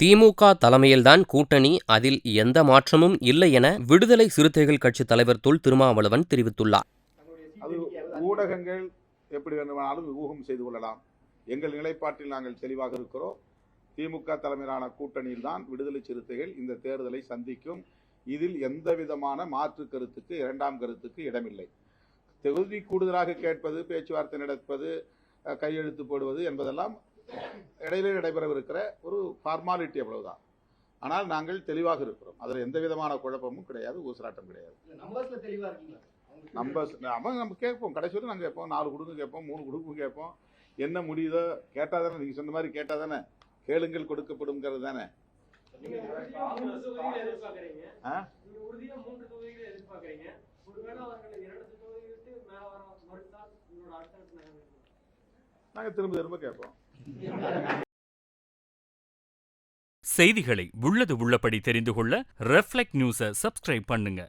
திமுக தலைமையில்தான் கூட்டணி, அதில் எந்த மாற்றமும் இல்லை என விடுதலை சிறுத்தைகள் கட்சித் தலைவர் தொல் திருமாவளவன் தெரிவித்துள்ளார். அது ஊடகங்கள் எப்படி வேண்டுமானாலும் ஊகம் செய்து கொள்ளலாம். எங்கள் நிலைப்பாட்டில் நாங்கள் தெளிவாக இருக்கிறோம். திமுக தலைமையிலான கூட்டணியில் தான் விடுதலை சிறுத்தைகள் இந்த தேர்தலை சந்திக்கும். இதில் எந்த விதமான மாற்று கருத்துக்கு, இரண்டாம் கருத்துக்கு இடமில்லை. தொகுதி கூடுதலாக கேட்பது, பேச்சுவார்த்தை நடப்பது, கையெழுத்து போடுவது என்பதெல்லாம் இடையிலே நடைபெறவிருக்கிற ஒரு ஃபார்மாலிட்டி, அவ்வளவுதான். ஆனால் நாங்கள் தெளிவாக இருக்கிறோம். அதில் எந்த விதமான குழப்பமும் கிடையாது, ஊசலாட்டம் கிடையாது. நம்ம கேட்போம், கடைசி வரை நாங்கள் கேட்போம். 4 குடும்பம் கேட்போம், 3 குடும்பம் கேட்போம். என்ன முடியுதோ கேட்டால் தானே, நீங்கள் சொன்ன மாதிரி கேட்டால் தானே, கேளுங்கள் கொடுக்கப்படுங்கிறது தானே. நாங்கள் திரும்ப திரும்ப கேட்போம். செய்திகளை உள்ளது உள்ளபடி தெரிந்து கொள்ள ரெஃப்ளெக்ட் நியூஸை சப்ஸ்கிரைப் பண்ணுங்க.